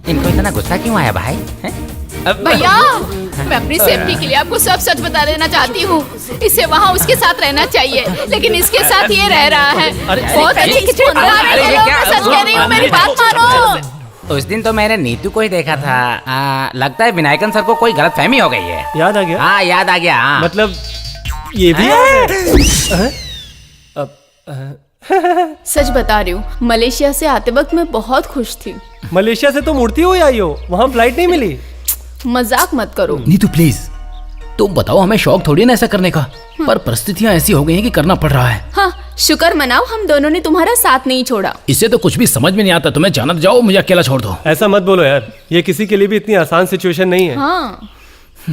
इनको इतना गुस्सा क्यों आया भाई? भैया, मैं अपनी सेफ्टी के लिए आपको सब सच बता देना चाहती हूँ। इसे वहाँ उसके साथ रहना चाहिए, लेकिन इसके साथ ये रह रहा है। बहुत अच्छी किचन बना रही है, मैं सच कह रही हूँ, मेरी बात मानो। उस दिन तो मैंने नीतू को ही देखा था। लगता है विनायकन सर को कोई गलतफहमी हो गई है। याद आ गया? हाँ, याद आ गया। हाँ। मतलब ये भी याद है? सच बता रही हूँ, मलेशिया से आते वक्त मैं बहुत खुश थी। मलेशिया से तुम उड़ती हुई आई हो, वहाँ फ्लाइट नहीं मिली? मजाक मत करो। नीतू प्लीज, तुम बताओ, हमें शौक थोड़ी ना ऐसा करने का, पर परिस्थितियाँ ऐसी हो गई हैं कि करना पड़ रहा है। हाँ, शुक्र मनाओ हम दोनों ने तुम्हारा साथ नहीं छोड़ा। इससे तो कुछ भी समझ में नहीं आता। तुम्हें जाना तो जाओ, मुझे अकेला छोड़ दो। ऐसा मत बोलो यार, ये किसी के लिए भी इतनी आसान सिचुएशन नहीं है। हाँ।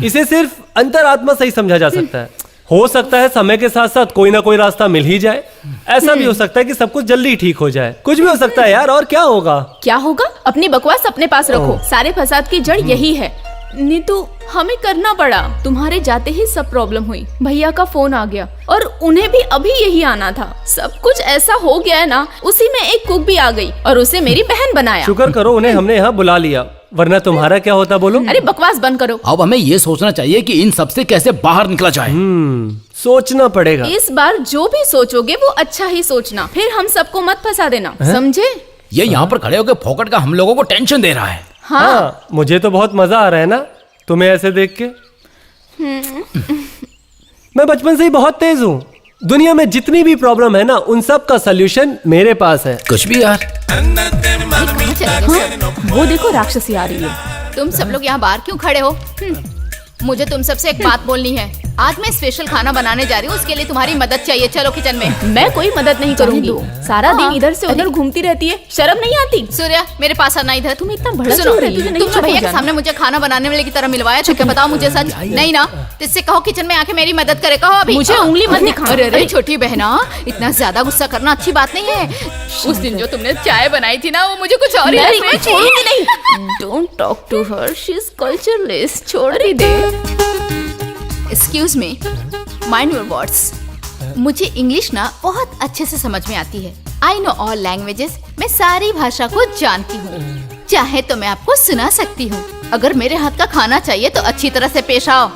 इसे सिर्फ अंतरात्मा से ही समझा जा सकता है। हो सकता है समय के साथ साथ कोई ना कोई रास्ता मिल ही जाए। ऐसा भी हो सकता है कि सब कुछ जल्दी ही ठीक हो जाए। कुछ भी हो सकता है यार, और क्या होगा? क्या होगा? अपनी बकवास अपने पास रखो। सारे फसाद की जड़ यही है। नीतू, हमें करना पड़ा। तुम्हारे जाते ही सब प्रॉब्लम हुई। भैया का फोन आ गया और उन्हें भी अभी यही आना था। सब कुछ ऐसा हो गया है ना, उसी में एक कुक भी आ गई और उसे मेरी बहन बनाया। शुक्र करो उन्हें हमने यहाँ बुला लिया, वरना तुम्हारा क्या होता बोलो? अरे बकवास बंद करो। अब हमें ये सोचना चाहिए कि इन सब से कैसे बाहर निकला जाए। सोचना पड़ेगा। इस बार जो भी सोचोगे वो अच्छा ही सोचना, फिर हम सबको मत फंसा देना, समझे? ये यहाँ पर खड़े होकर फोकट का हम लोगों को टेंशन दे रहा है। हाँ, मुझे तो बहुत मजा आ रहा है ना तुम्हें ऐसे देख के। मैं बचपन से ही बहुत तेज हूँ। दुनिया में जितनी भी प्रॉब्लम है ना, उन सब का सलूशन मेरे पास है। कुछ भी यार। वो देखो राक्षसी आ रही है। तुम सब लोग यहाँ बाहर क्यों खड़े हो? मुझे तुम सबसे एक बात बोलनी है। आज मैं स्पेशल खाना बनाने जा रही हूँ, उसके लिए तुम्हारी मदद चाहिए। चलो किचन में। मैं कोई मदद नहीं करूँगी। सारा दिन इधर से उधर घूमती रहती है, शर्म नहीं आती? सूर्या, मेरे पास आना इधर। तुम इतना भड़क क्यों रही है? तुमने भैया के सामने मुझे खाना बनाने वाले की तरह मिलवाया था क्या? बताओ मुझे सच। नहीं ना? इससे कहो किचन में आके मेरी मदद करे। कहो अभी। मुझे उंगली मत दिखा। अरे छोटी बहना, इतना ज्यादा गुस्सा करना अच्छी बात नहीं है। उस दिन जो तुमने चाय बनाई थी ना, वो मुझे कुछ और ही छोड़ूंगी नहीं। Don't talk to her, she is cultureless. छोड़ ही दे। Excuse me, mind your words. मुझे इंग्लिश ना बहुत अच्छे से समझ में आती है। I know all languages. मैं सारी भाषा को जानती हूँ। चाहे तो मैं आपको सुना सकती हूँ। अगर मेरे हाथ का खाना चाहिए तो अच्छी तरह से पेश आओ।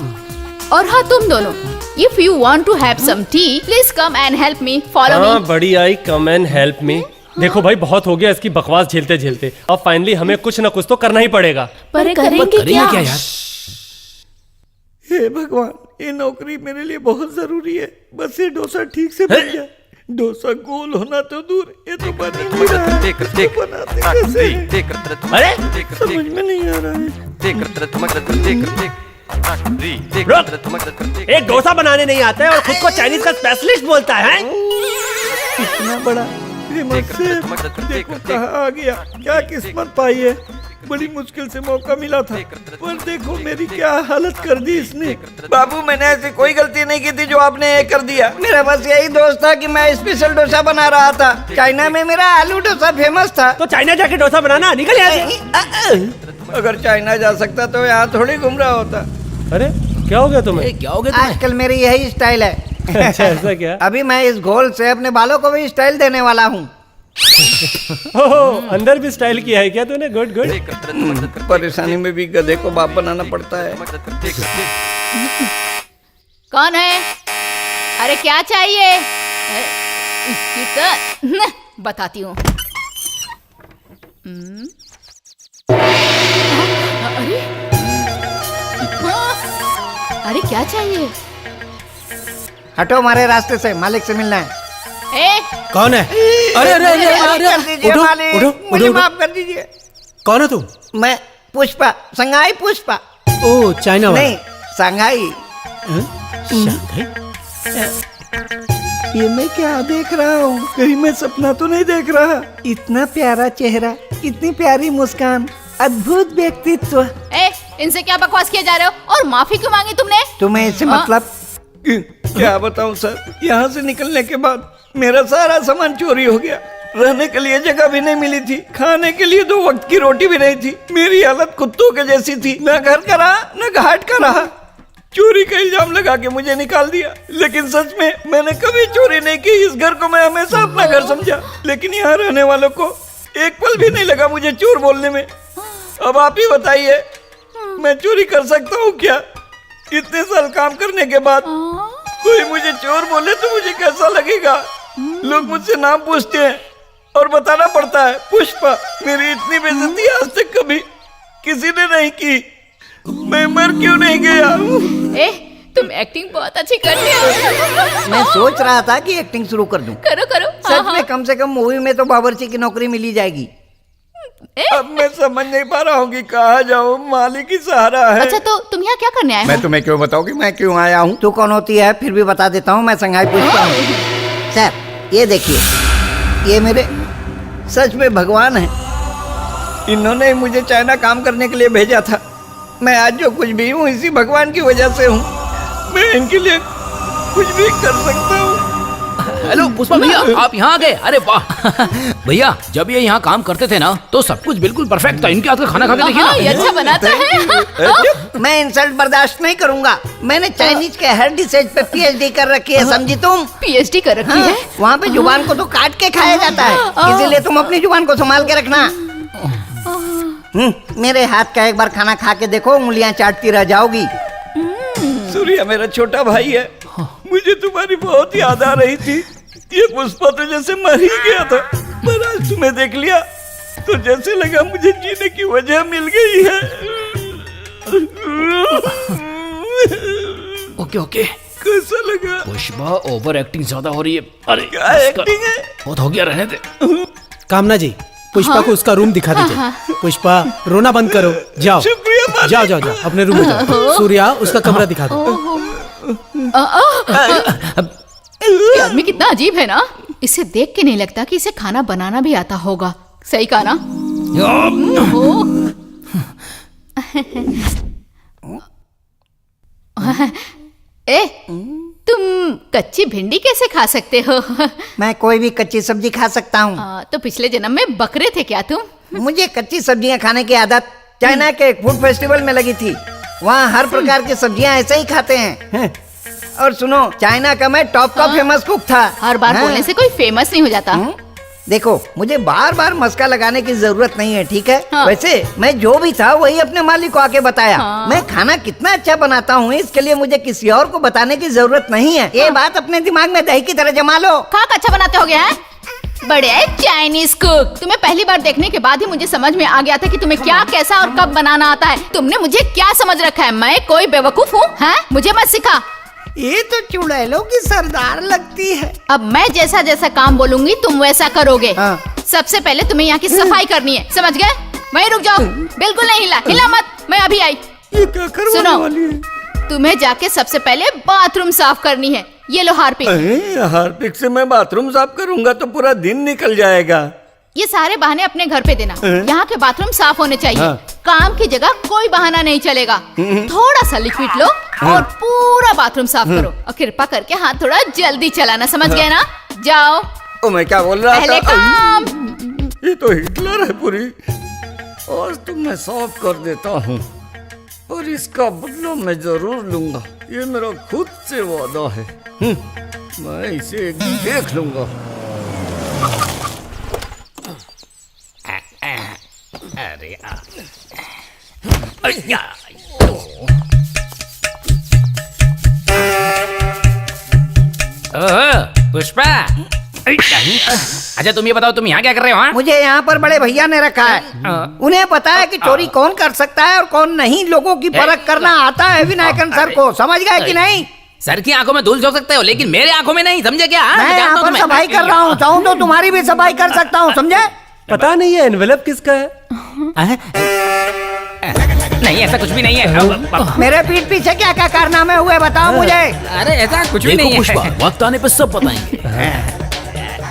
और हाँ, तुम दोनों, if you want to have some tea, please come and help me. Follow me. बड़ी आई, कम एंड हेल्प मी। देखो भाई, बहुत हो गया इसकी बकवास झेलते झेलते। अब फाइनली हमें कुछ ना कुछ तो करना ही पड़ेगा। पर करेंगे क्या यार? हे भगवान, ये नौकरी मेरे लिए बहुत जरूरी है। बस ये डोसा ठीक से बन जाए। डोसा गोल होना तो दूर, ये तो बन ही नहीं रहा है। इसको बनाते कैसे हैं? अरे समझ में नहीं आ रहा है। एक डोसा बनाने नहीं आता है और खुद को चाइनीज का स्पेशलिस्ट बोलता है। इतना बड़ा फेमस शेफ, देखो कहाँ आ गया। क्या किस्मत पाई है। बड़ी मुश्किल से मौका मिला था, पर देखो मेरी क्या हालत कर दी इसने। बाबू, मैंने ऐसी कोई गलती नहीं की थी जो आपने ये कर दिया। मेरा बस यही दोस्त था कि मैं स्पेशल डोसा बना रहा था। चाइना में मेरा आलू डोसा फेमस था। तो चाइना जाके डोसा बनाना, निकल यहाँ से। अगर चाइना जा सकता तो यहाँ थोड़ी घूम रहा होता। अरे क्या हो गया तुम्हें? क्या हो गया तुम्हें? आजकल मेरी यही स्टाइल है। अच्छा, ऐसा क्या? अभी मैं इस घोल से अपने बालों को भी स्टाइल देने वाला हूँ। अंदर भी स्टाइल किया है क्या तूने? Good good. परेशानी में भी गधे को बाप बनाना पड़ता है। कौन है? अरे क्या चाहिए? इसकी तो बताती हूँ। अरे अरे क्या चाहिए? हटो हमारे रास्ते से, मालिक से मिलना है। कौन है? अरे अरे अरे अरे, कर दीजिए उठो, मालिक, उठो, मुझे उठो। माफ कर दीजिए। कौन है तुम? मैं पुष्पा, संगाई पुष्पा। ओ, चाइना वाला। नहीं, संगाई। ये मैं क्या देख रहा हूँ? कहीं मैं सपना तो नहीं देख रहा? इतना प्यारा चेहरा, इतनी प्यारी मुस्कान, अद्भुत व्यक्तित्व। इनसे क्या बकवास किए जा रहे हो? और माफी क्यों मांगी तुमने? तुम्हें इससे मतलब? क्या बताऊं सर, यहाँ से निकलने के बाद मेरा सारा सामान चोरी हो गया। रहने के लिए जगह भी नहीं मिली थी, खाने के लिए 2 वक्त की रोटी भी नहीं थी। मेरी हालत कुत्तों के जैसी थी। न घर का रहा न घाट का रहा। चोरी का इल्जाम लगा के मुझे निकाल दिया, लेकिन सच में मैंने कभी चोरी नहीं की। इस घर को मैं हमेशा अपना घर समझा, लेकिन यहाँ रहने वालों को एक पल भी नहीं लगा मुझे चोर बोलने में। अब आप ही बताइए, मैं चोरी कर सकता हूँ क्या? इतने साल काम करने के बाद कोई मुझे चोर बोले तो मुझे कैसा लगेगा? लोग मुझसे नाम पूछते हैं और बताना पड़ता है पुष्पा। मेरी इतनी बेइज्जती आज तक कभी किसी ने नहीं की। मैं मर क्यों नहीं गया? ए, तुम एक्टिंग बहुत अच्छी करते हो। मैं सोच रहा था कि एक्टिंग शुरू कर दूं। करो करो। सच में कम से कम मूवी में तो बावर्ची की नौकरी मिली जाएगी। अब मैं समझ नहीं पा रहा हूँ कि कहाँ जाऊँ, मालिक ही सहारा है। अच्छा तो तुम यहाँ क्या करने आए हो? मैं तुम्हें क्यों बताऊं कि मैं क्यों आया हूँ? तू कौन होती है? फिर भी बता देता हूँ, मैं संघाई पुष्पा हूँ। सर ये देखिए, ये मेरे सच में भगवान है। इन्होंने ही मुझे चाइना काम करने के लिए भेजा था। मैं आज जो कुछ भी हूँ इसी भगवान की वजह से हूँ। मैं इनके लिए कुछ भी कर सकता हूँ। हेलो पुष्पा भैया, आप यहाँ आ गए? अरे वाह। भैया जब ये यहाँ काम करते थे ना तो सब कुछ बिल्कुल परफेक्ट था। इनके हाथ का खाना खा के देखिए हाँ, ये ना। अच्छा बनाता है। मैं इंसल्ट बर्दाश्त नहीं करूंगा। मैंने चाइनीज के हर डिशेज पे पीएचडी कर रखी है, समझी तुम? पीएचडी कर रखी है। वहाँ पे जुबान को तो काट के खाया जाता है, इसीलिए तुम अपनी जुबान को संभाल के रखना। मेरे हाथ का एक बार खाना खा के देखो, उंगलियां चाटती रह जाओगी। सूर्या मेरा छोटा भाई है, मुझे तुम्हारी बहुत याद आ रही थी। ये पुष्पा तो जैसे मर ही गया था, पर आज तुम्हें देख लिया तो जैसे लगा मुझे जीने की वजह मिल गई है। Okay okay. कैसा लगा? पुष्पा ओवर एक्टिंग ज्यादा हो रही है। अरे क्या एक्टिंग है? बहुत हो गया, रहने दे। कामना जी, पुष्पा को उसका रूम दिखा दीजिए। पुष्पा रोना बंद करो, जाओ शुक्रिया मालिक। जाओ जाओ जाओ अपने रूम में जाओ। सूर्या उसका कमरा दिखा दो। ये आदमी कितना अजीब है ना। इसे देख के नहीं लगता कि इसे खाना बनाना भी आता होगा। सही कहा ना? ए, तुम कच्ची भिंडी कैसे खा सकते हो? मैं कोई भी कच्ची सब्जी खा सकता हूँ। तो पिछले जन्म में बकरे थे क्या तुम? मुझे कच्ची सब्जियाँ खाने की आदत चाइना के एक फूड फेस्टिवल में लगी थी। वहाँ हर प्रकार की सब्जियाँ ऐसे ही खाते हैं। और सुनो, चाइना का मैं टॉप का फेमस कुक था। हर बार बोलने से कोई फेमस नहीं हो जाता। देखो, मुझे बार बार मस्का लगाने की जरूरत नहीं है, ठीक है? हाँ। वैसे मैं जो भी था वही अपने मालिक को आके बताया। हाँ। मैं खाना कितना अच्छा बनाता हूँ इसके लिए मुझे किसी और को बताने की जरूरत नहीं है। ये बात अपने दिमाग में दही की तरह जमा लो। खाक अच्छा बनाते हो गया है? बड़े चाइनीज कुक। तुम्हें पहली बार देखने के बाद ही मुझे समझ में आ गया था कि तुम्हें क्या, कैसा और कब बनाना आता है। तुमने मुझे क्या समझ रखा है? मैं कोई बेवकूफ हूँ? मुझे मत सिखा। ये तो चुड़ैलों की सरदार लगती है। अब मैं जैसा जैसा काम बोलूंगी तुम वैसा करोगे। हाँ। सबसे पहले तुम्हें यहाँ की सफाई करनी है, समझ गए? वहीं रुक जाओ, बिल्कुल नहीं हिला मत। मैं अभी आई। ये क्या करवाने सुनो, वाली है? तुम्हें जाके सबसे पहले बाथरूम साफ करनी है। ये लो हार्पिक। हार्पिक से मैं बाथरूम साफ करूंगा तो पूरा दिन निकल जाएगा। ये सारे बहाने अपने घर पे देना। यहाँ के बाथरूम साफ होने चाहिए। काम की जगह कोई बहाना नहीं चलेगा। थोड़ा सा लिक्विड लो और पूरा बाथरूम साफ करो। और कृपा करके हाथ थोड़ा जल्दी चलाना, समझ गए ना? जाओ। ओ मैं क्या बोल रहा पहले था? काम। ये तो हिटलर है पूरी। आज तो मैं साफ कर देता हूँ और इसका बदला मैं जरूर लूंगा। ये मेरा खुद से वादा है। मैं इसे एक दिन देख लूंगा। अरे पुष्पा, अच्छा तुम ये बताओ, तुम यहाँ क्या कर रहे हो? हाँ? मुझे यहाँ पर बड़े भैया ने रखा है। उन्हें पता है कि चोरी कौन कर सकता है और कौन नहीं। लोगों की परख करना आता है विनायकन सर को, समझ गए कि नहीं? सर की आंखों में धूल झोंक सकते हो लेकिन मेरे आंखों में नहीं, समझे क्या? मैं यहाँ पर सफाई कर रहा हूँ, चाहूँ तो तुम्हारी भी सफाई कर सकता हूँ, समझे? पता नहीं है एनवेलप किसका है। नहीं, ऐसा कुछ भी नहीं है। मेरे पीठ पीछे क्या क्या कारनामे हुए बताओ मुझे। अरे ऐसा कुछ भी देखो नहीं पुष्पा, है। वक्त आने पे सब बताएंगे।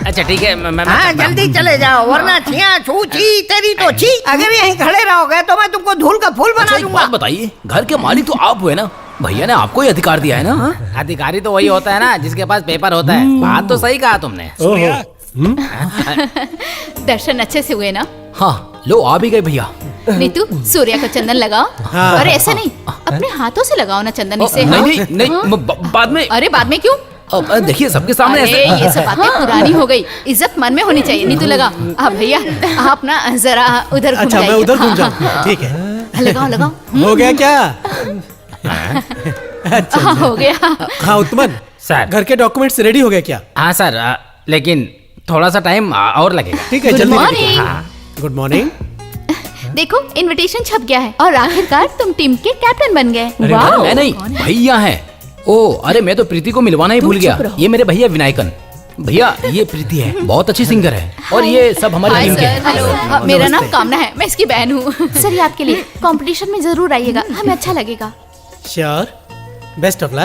अच्छा ठीक है, मैं हाँ जल्दी चले जाओ वरना छिया छू छी तेरी तो छी। अगर यहीं खड़े रहोगे तो मैं तुमको धूल का फूल अच्छा बना एक दूंगा। बात बताइए, घर के मालिक तो आप हुए ना? भैया ने आपको ही अधिकार दिया है ना? हाँ? अधिकारी तो वही होता है ना जिसके पास पेपर होता है। बात तो सही कहा तुमने। दर्शन अच्छे से हुए ना? हाँ लो आ भी गए भैया। नीतू, सूर्या को चंदन लगाओ। और ऐसे नहीं, अपने हाथों से लगाओ ना चंदन इसे। नहीं नहीं नहीं, बाद में। अरे बाद में क्यों? अब देखिए सबके सामने अरे ऐसे ये सब बातें पुरानी हो गई, इज्जत मन में होनी चाहिए। नीतू लगा। भैया आप ना जरा उधर घूम अच्छा मैं जाइए। उधर घूम जाऊँ, ठीक है। लगाओ लगाओ। हो गया क्या? हाँ, हो गया। हाँ उत्तमन, सर। घर के डॉक्यूमेंट्स रेडी हो गए क्या? हाँ सर, लेकिन थोड़ा सा टाइम और लगेगा। ठीक है, Good जल्दी morning। Good morning. देखो इनविटेशन छप गया है और आखिरकार तुम टीम के कैप्टन बन गए। अरे वाओ। मैं नहीं, भैया है। ओ अरे मैं तो प्रीति को मिलवाना ही भूल गया। चुप रहो। ये मेरे भैया विनायकन। भैया ये प्रीति है, बहुत अच्छी सिंगर है और ये सब हमारी हाय टीम के सर, हैं। हेलो। मेरा नाम कामना है, मैं इसकी बहन हूँ। सर ये आपके लिए, कंपटीशन में जरूर आइएगा, हमें अच्छा लगेगा। Sure, best of luck.